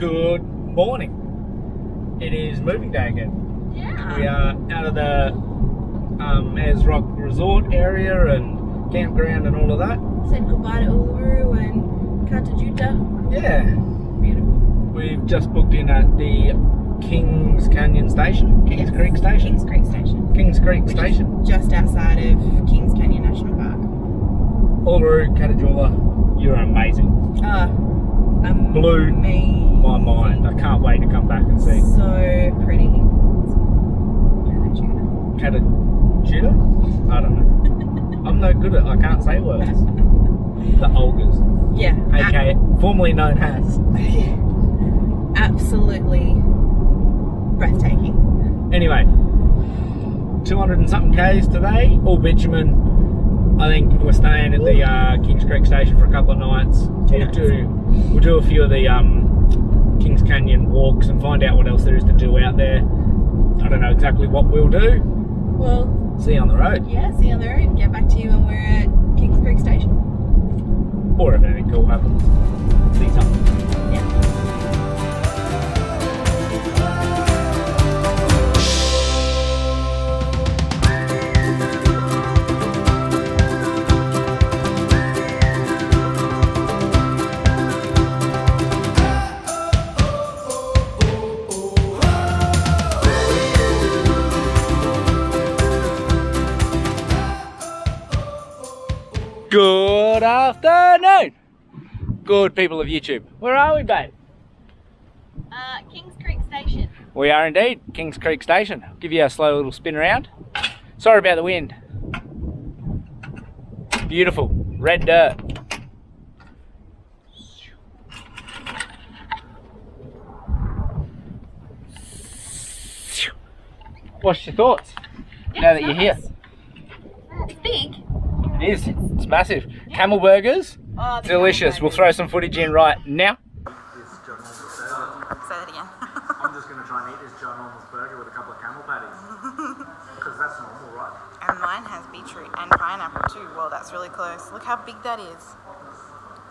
Good morning. It is moving day again. Yeah. We are out of the Ayers Rock Resort area and campground and all of that. Said goodbye to Uluru and Katajuta. Yeah. Beautiful. We've just booked in at the Kings Canyon Station. Kings Creek Station. Kings Creek Station. Kings Creek Station. Just outside of Kings Canyon National Park. Uluru, Katajuta, you're amazing. Blew my mind. I can't wait to come back and see. So pretty. Katajuta? I don't know. I'm no good at, I can't say words. The Olgas. Yeah. AKA, formerly known as. Yeah. Absolutely breathtaking. Anyway, 200 and something Ks today, all bitumen. I think we're staying at the Kings Creek Station for a couple of nights. We'll do a few of the Kings Canyon walks and find out what else there is to do out there. I don't know exactly what we'll do. Well, see you on the road. Yeah, see you on the road. Get back to you when we're at Kings Creek Station. Or if anything cool happens. See something. Yeah. Good afternoon, good people of YouTube. Where are we, babe? Kings Creek Station. We are indeed, Kings Creek Station. I'll give you a slow little spin around. Sorry about the wind. Beautiful, red dirt. What's your thoughts now that you're here? It's big. It is. It's massive. Camel burgers, delicious. We'll throw some footage in right now. Say that again. I'm just going to try and eat this ginormous burger with a couple of camel patties. Because that's normal, right? And mine has beetroot and pineapple too. Well, that's really close. Look how big that is.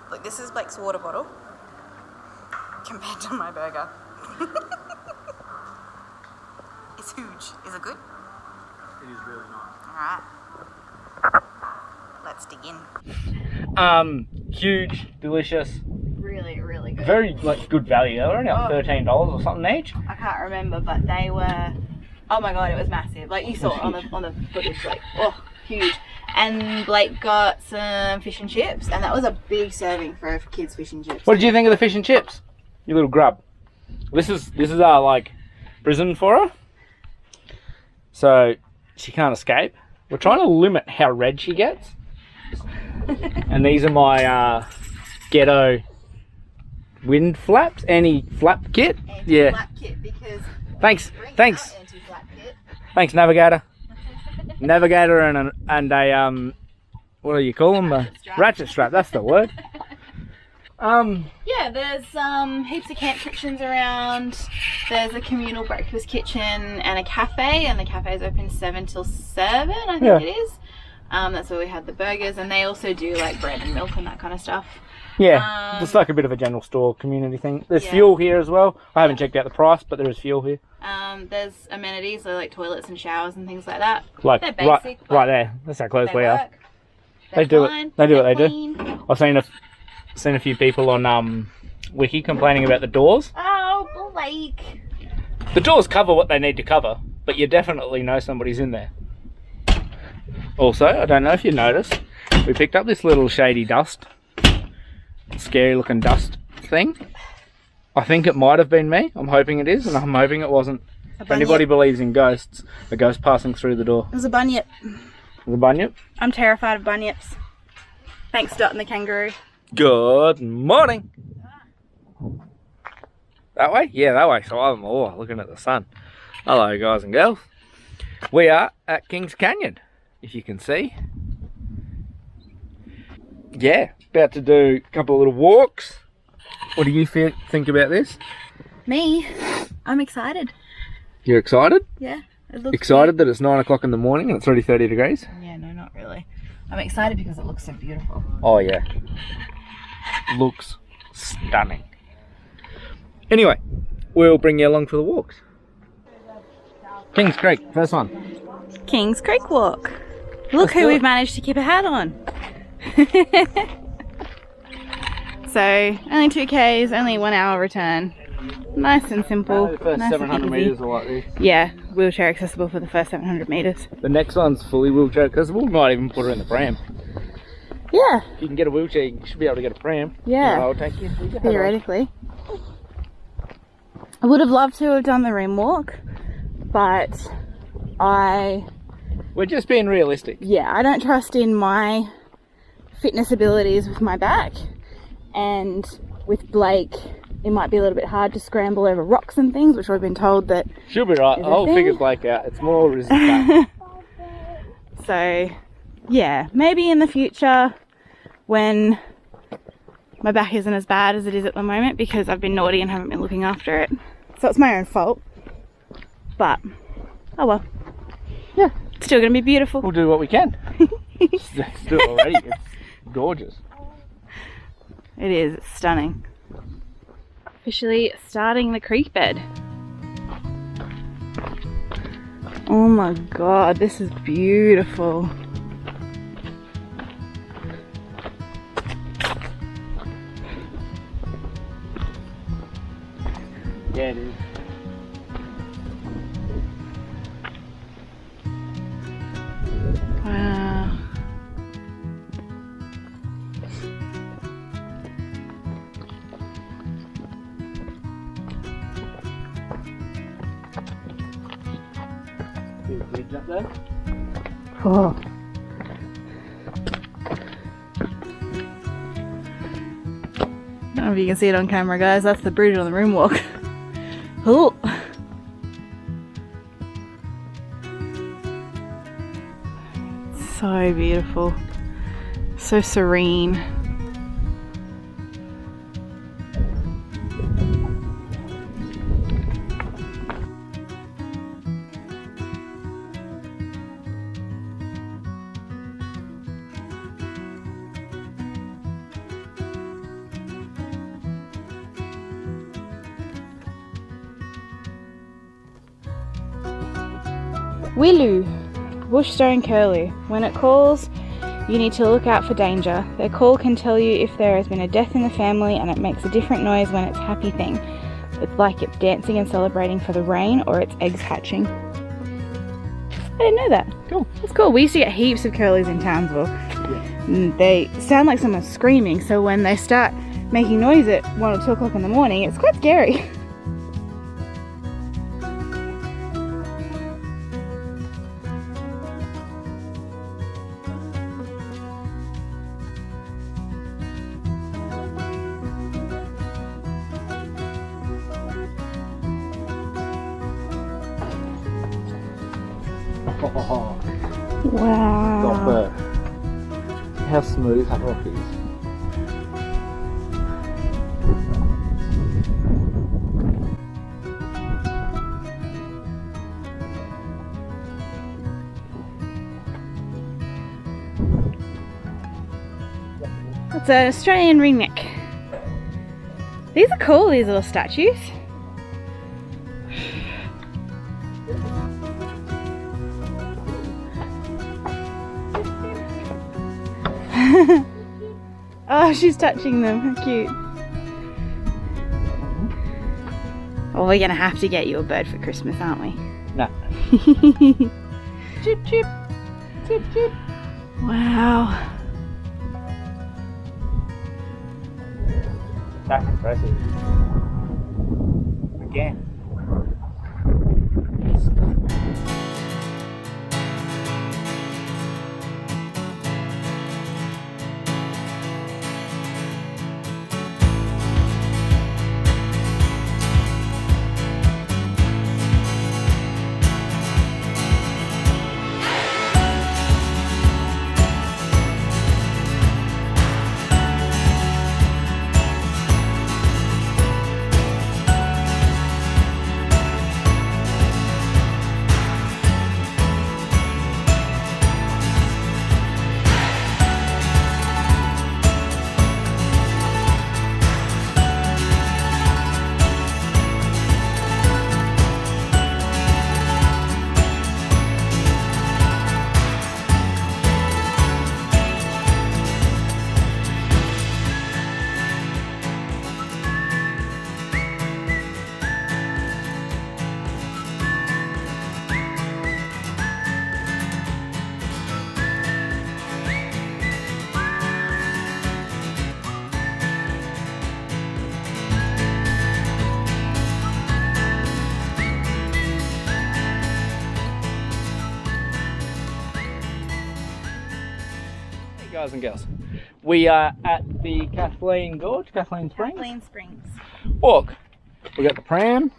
Look, this is Blake's water bottle compared to my burger. It's huge. Is it good? It is really nice. Alright. Let's dig in. Huge, delicious, Really, really good. very good value. They were only like $13 or something each. I can't remember, but they were. Oh my god, it was massive. Like you saw it on the footage, like huge. And Blake got some fish and chips, and that was a big serving for kids' fish and chips. What did you think of the fish and chips? You little grub. This is our like prison for her, so she can't escape. We're trying to limit how red she gets. And these are my ghetto wind flaps, anti-flap kit. Anti-flap kit, because Thanks. anti-flap kit. Thanks, Navigator. Navigator and a what do you call them? A ratchet strap. That's the word. Yeah, there's heaps of camp kitchens around. There's a communal breakfast kitchen and a cafe, and the cafe is open 7 till 7, I think it is. That's where we had the burgers, and they also do like bread and milk and that kind of stuff. Yeah, just like a bit of a general store community thing. There's fuel here as well. I haven't checked out the price, but there is fuel here. There's amenities, so like toilets and showers and things like that. Like they're basic, right there. That's how close we are. They do it. They do what they do. I've seen a few people on Wiki complaining about the doors. Oh, Blake. The doors cover what they need to cover, but you definitely know somebody's in there. Also, I don't know if you noticed, we picked up this little shady dust, scary looking dust thing. I think it might have been me. I'm hoping it is, and I'm hoping it wasn't. If anybody believes in ghosts, a ghost passing through the door. It was a bunyip. The bunyip? I'm terrified of bunyips. Thanks, Dot and the kangaroo. Good morning. That way? Yeah, that way. So I'm looking at the sun. Hello, guys and girls. We are at Kings Canyon, if you can see. Yeah, about to do a couple of little walks. What do you think about this? Me? I'm excited. You're excited? Yeah. It looks Excited that it's 9 o'clock in the morning and it's already 30 degrees? Yeah, no, not really. I'm excited because it looks so beautiful. Oh yeah. Looks stunning. Anyway, we'll bring you along for the walks. Kings Creek, first one. Kings Creek walk. Look who we've managed to keep a hat on. So, only 2Ks, only 1 hour return. Nice and simple. The first nice 700 metres are like this. Yeah, wheelchair accessible for the first 700 metres. The next one's fully wheelchair accessible. We might even put her in the pram. Yeah. If you can get a wheelchair, you should be able to get a pram. Yeah. I'll take you. Theoretically. I would have loved to have done the rim walk, but We're just being realistic. yeah, I don't trust in my fitness abilities with my back, and with Blake it might be a little bit hard to scramble over rocks and things, which we've been told that She'll be right. is a I'll thing. figure Blake out. It's more resistant. So yeah, maybe in the future when my back isn't as bad as it is at the moment, because I've been naughty and haven't been looking after it, so it's my own fault, but oh well. Yeah, it's still gonna be beautiful. we'll do what we can. It's still already. It's gorgeous. It is, it's stunning. Officially starting the creek bed. Oh my god, this is beautiful. Yeah, it is. Wow. See the bridge up there? Oh. I don't know if you can see it on camera, guys. That's the bridge on the room walk. Oh. So beautiful. So serene. Willu, bushstone curlew. When it calls, you need to look out for danger. Their call can tell you if there has been a death in the family, and it makes a different noise when it's a happy thing. It's like it's dancing and celebrating for the rain, or its eggs hatching. I didn't know that. Cool. That's cool. We used to get heaps of curlews in Townsville. Yeah. And they sound like someone's screaming, so when they start making noise at 1 or 2 o'clock in the morning, it's quite scary. Oh, Wow. got the how smooth that rock is. It's an Australian ringneck. These are cool, these little statues. Oh, she's touching them. How cute. Oh, we're gonna have to get you a bird for Christmas, aren't we? No. Chip chip. Chip chip. Wow. That's impressive. Again. Guys and girls, we are at the Kathleen Springs. Kathleen Springs. Look, we got the pram.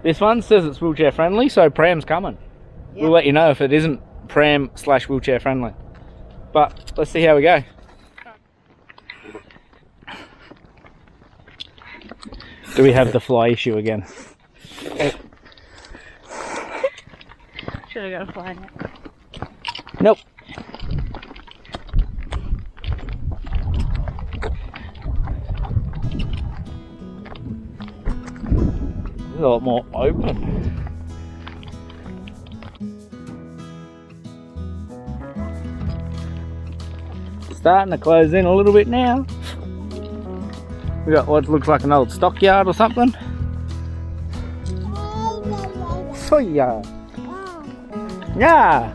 This one says it's wheelchair friendly, so pram's coming. Yep. We'll let you know if it isn't pram / wheelchair friendly. But let's see how we go. Do we have the fly issue again? Should have got a fly net. Nope. A lot more open. Starting to close in a little bit now. We got what looks like an old stockyard or something. So yeah. Yeah.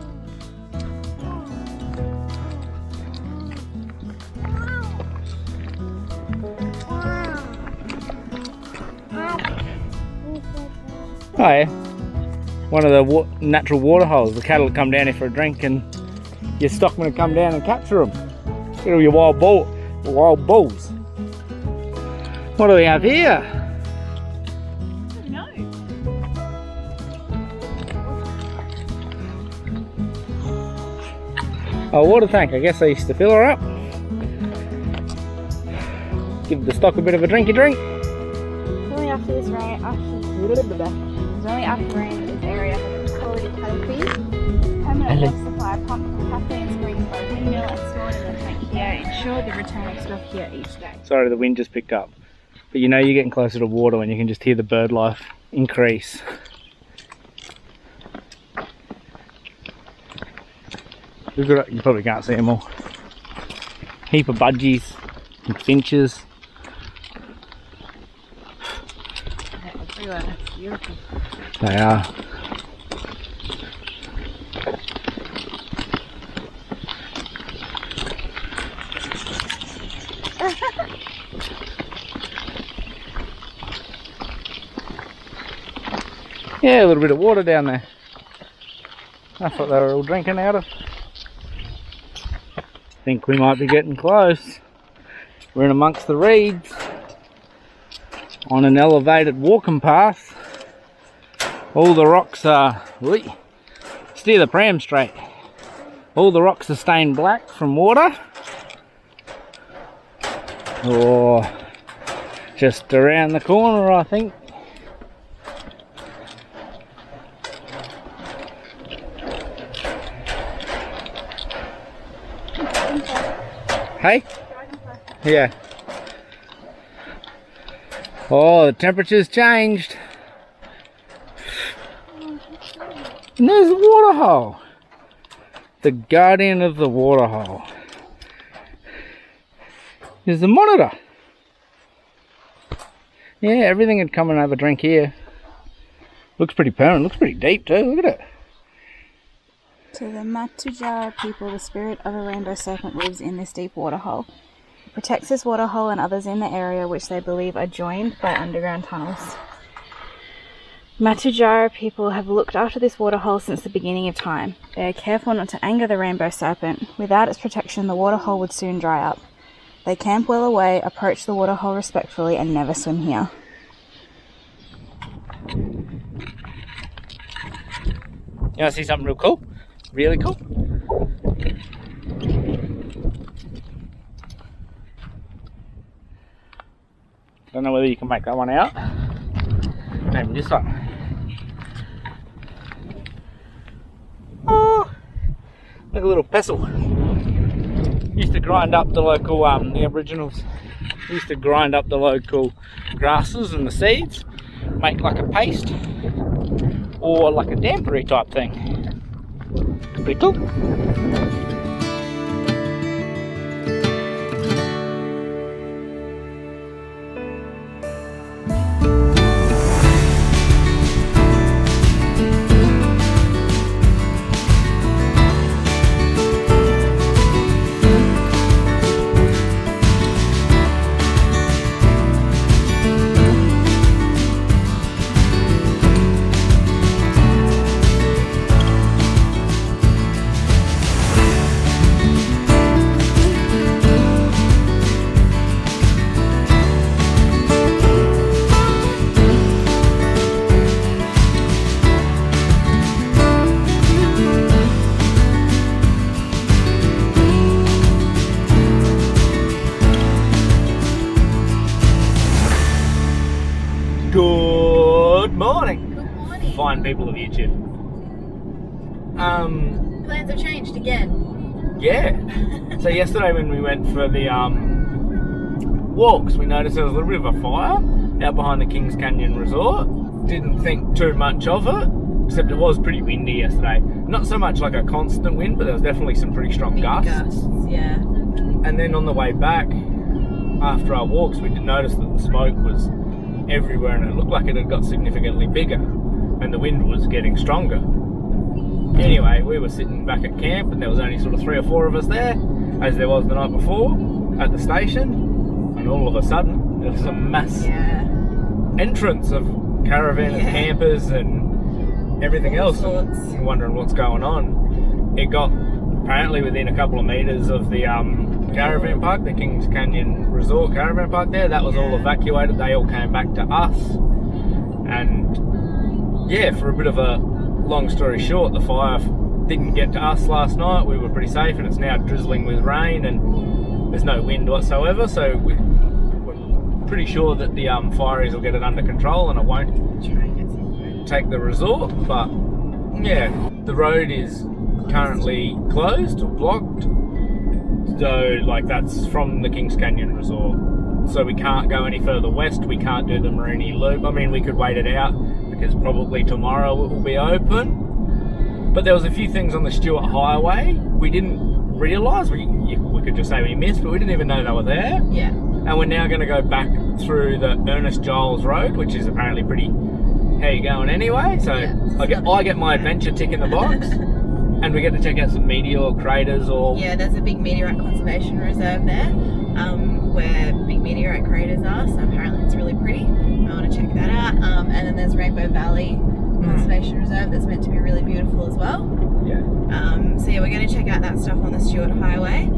Oh yeah, one of the natural water holes. The cattle come down here for a drink, and your stockmen will come down and capture them. Get all your wild bulls. What do we have here? No. Oh, water tank. I guess I used to fill her up. Give the stock a bit of a drinky drink. Only after this rain, it's only after rain that this area has quality cattle feed. Permanent water supply pumped from Kathleen Springs by windmill and stored in the tank here ensure the return of stock here each day. Sorry, the wind just picked up. But you know you're getting closer to water when you can just hear the bird life increase. Look at it, you probably can't see them all. Heap of budgies and finches. Beautiful. They are. Yeah, a little bit of water down there. That's what they were all drinking out of. Think we might be getting close. We're in amongst the reeds on an elevated walking path. All the rocks are, steer the pram straight. All the rocks are stained black from water. Or just around the corner, I think. Hey? Yeah. Oh, the temperature's changed. And there's the water hole. The guardian of the water hole. There's the monitor. Yeah, everything had come and have a drink here. Looks pretty permanent. Looks pretty deep too. Look at it. To the Matujara people, the spirit of a rainbow serpent lives in this deep waterhole. It protects this waterhole and others in the area which they believe are joined by underground tunnels. Matujara people have looked after this waterhole since the beginning of time. They are careful not to anger the rainbow serpent. Without its protection, the waterhole would soon dry up. They camp well away, approach the waterhole respectfully, and never swim here. You want to see something real cool? Really cool? Don't know whether you can make that one out. Maybe this one. Oh, like a little pestle. Used to grind up the local, the Aboriginals used to grind up the local grasses and the seeds, make like a paste or like a dampery type thing. Pretty cool. Good morning. Good morning. Fine people of YouTube. Plans have changed again. Yeah. So yesterday when we went for the walks, we noticed there was a little bit of a fire out behind the Kings Canyon Resort. Didn't think too much of it, except it was pretty windy yesterday. Not so much like a constant wind, but there was definitely some pretty strong gusts. Yeah. And then on the way back, after our walks, we did notice that the smoke was everywhere and it looked like it had got significantly bigger and the wind was getting stronger. Anyway, we were sitting back at camp and there was only sort of 3 or 4 of us there, as there was the night before at the station, and all of a sudden there was a mass entrance of caravans and campers and everything else, and you're wondering what's going on. It got apparently within a couple of meters of the caravan park, the Kings Canyon Resort Caravan Park there. That was all evacuated. They all came back to us. And yeah, for a bit of a long story short, the fire didn't get to us last night. We were pretty safe, and it's now drizzling with rain and there's no wind whatsoever. So we're pretty sure that the fireys will get it under control and it won't take the resort. But yeah, the road is currently closed or blocked. So like that's from the Kings Canyon Resort. So we can't go any further west. We can't do the Marini Loop. I mean, we could wait it out because probably tomorrow it will be open. But there was a few things on the Stewart Highway we didn't realise. We could just say we missed, but we didn't even know they were there. Yeah. And we're now going to go back through the Ernest Giles Road, which is apparently pretty how you going anyway. So I get my adventure tick in the box. And we get to check out some meteor craters or... Yeah, there's a big meteorite conservation reserve there, where big meteorite craters are, so apparently it's really pretty. I want to check that out. And then there's Rainbow Valley Conservation Reserve that's meant to be really beautiful as well. Yeah. So yeah, we're going to check out that stuff on the Stewart Highway.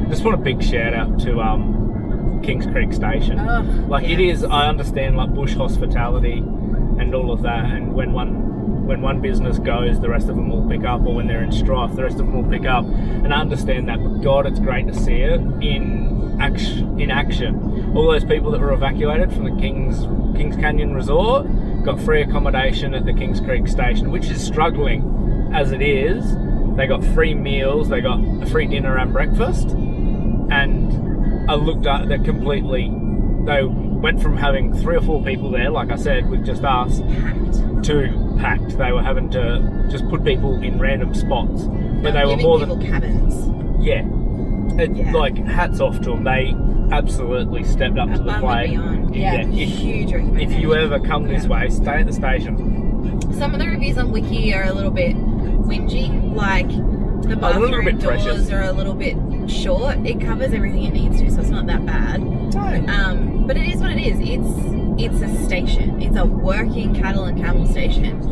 Just want a big shout out to Kings Creek Station. Oh, it is, I understand, like bush hospitality and all of that, and when one business goes, the rest of them will pick up, or when they're in strife, the rest of them will pick up, and I understand that. But God, it's great to see it in action. All those people that were evacuated from the Kings Canyon Resort got free accommodation at the Kings Creek Station, which is struggling as it is. They got free meals, they got a free dinner and breakfast, and I looked at that completely. They went from having 3 or 4 people there, like I said, with just us, to packed. They were having to just put people in random spots, but they were more than cabins. Yeah, like hats off to them. They absolutely stepped up to the plate. Huge recommendation. If you ever come this way, stay at the station. Some of the reviews on Wiki are a little bit whingy, like the A little bathroom bit doors precious. are a little bit short. It covers everything it needs to, so it's not that bad. But it is what it is. It's a station. It's a working cattle and camel station.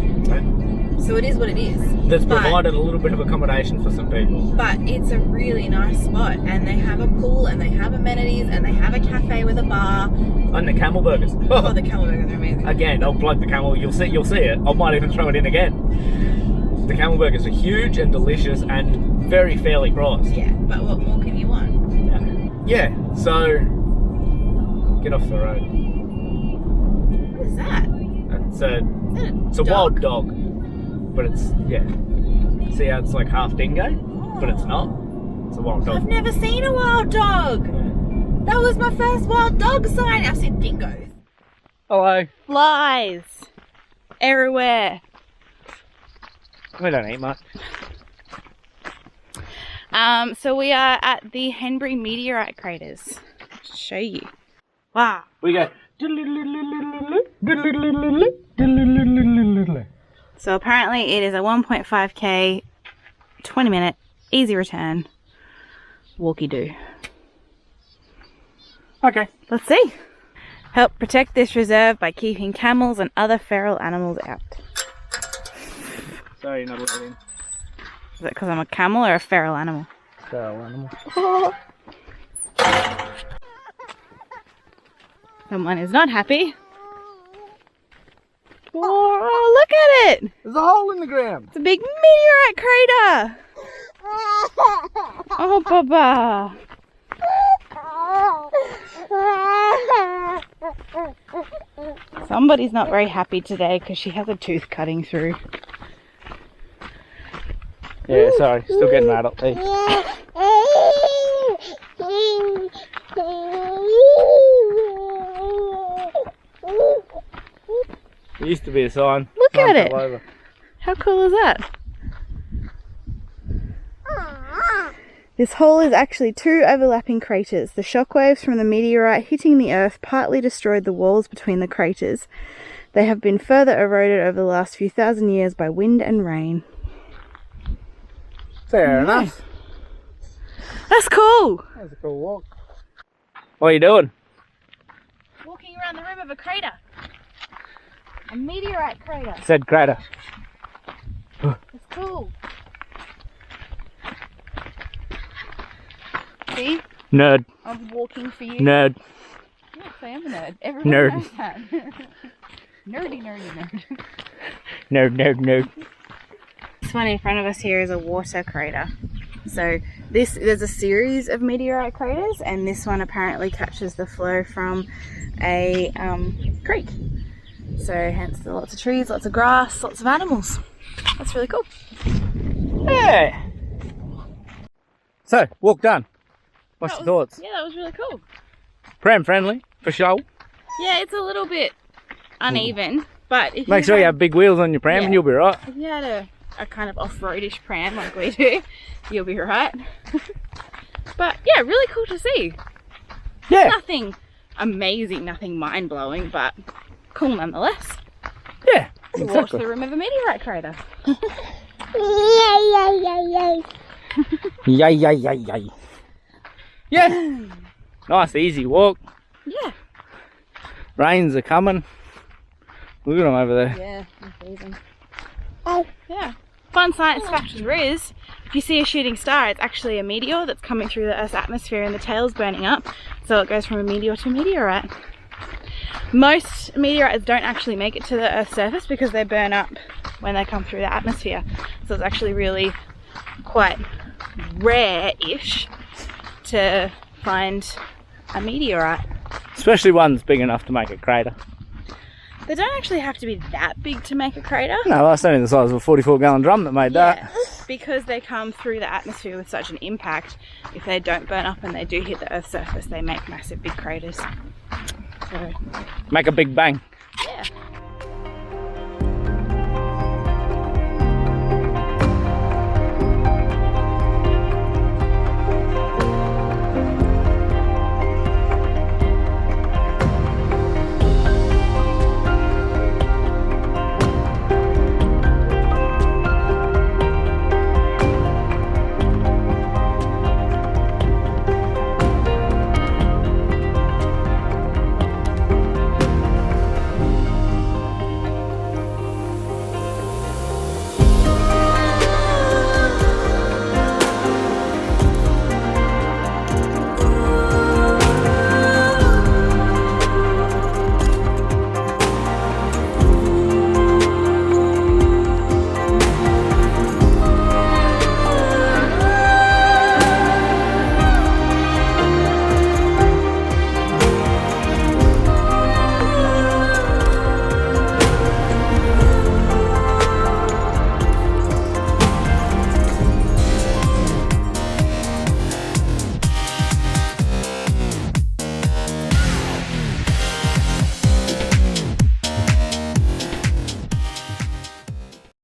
So it is what it is. That's provided a little bit of accommodation for some people. But it's a really nice spot, and they have a pool, and they have amenities, and they have a cafe with a bar. And the camel burgers. Oh, the camel burgers are amazing. Again, I'll plug the camel. You'll see it. I might even throw it in again. The camel burgers are huge and delicious and very fairly priced. Yeah, but what more can you want? Yeah. So get off the road. What is that? It's a wild dog, but it's See how it's like half dingo, but it's not. It's a wild dog. I've never seen a wild dog. That was my first wild dog sign. I've seen dingoes. Hello. Flies everywhere. We don't eat much. So we are at the Henbury Meteorite Craters. I'll show you. Wow. We go. So apparently it is a 1.5k, 20-minute, easy return, walkie-do. Okay. Let's see. Help protect this reserve by keeping camels and other feral animals out. Sorry, you're not allowed in. Is that because I'm a camel or a feral animal? Feral animal. Someone is not happy. Oh, look at it! There's a hole in the ground. It's a big meteorite crater! Oh, Baba! Somebody's not very happy today because she has a tooth cutting through. Yeah, sorry. Still getting adult teeth. There used to be a sign. Look at it. Fell over. How cool is that? This hole is actually two overlapping craters. The shockwaves from the meteorite hitting the earth partly destroyed the walls between the craters. They have been further eroded over the last few thousand years by wind and rain. Fair enough. That's cool! That's a cool walk. What are you doing? Walking around the rim of a crater. A meteorite crater. Said crater. It's cool. See? Nerd. I'm walking for you. Nerd. Yes, I am a nerd. Everyone Nerd. knows that. Nerdy, nerdy, nerd. Nerd. This one in front of us here is a water crater. So there's a series of meteorite craters, and this one apparently catches the flow from a creek. So hence the lots of trees, lots of grass, lots of animals. That's really cool. Yeah. So, walk done. What's your thoughts? Yeah, that was really cool. Pram friendly, for sure. Yeah, it's a little bit uneven, but if Make sure you have big wheels on your pram and you'll be right. If you had a kind of off-roadish pram like we do, you'll be right. But yeah, really cool to see. Yeah. Nothing amazing, nothing mind-blowing, but cool nonetheless. Yeah. To walk Exactly. to the rim of a meteorite crater. Yay. Yeah. Nice, easy walk. Yeah. Rains are coming. Look at them over there. Yeah, I'm freezing. Yeah. Fun science fact is, if you see a shooting star, it's actually a meteor that's coming through the Earth's atmosphere and the tail's burning up. So it goes from a meteor to a meteorite. Most meteorites don't actually make it to the Earth's surface because they burn up when they come through the atmosphere. So it's actually really quite rare-ish to find a meteorite. Especially one that's big enough to make a crater. They don't actually have to be that big to make a crater. No, that's only the size of a 44-gallon drum that made that. Because they come through the atmosphere with such an impact, if they don't burn up and they do hit the Earth's surface, they make massive big craters. So, Make a big bang.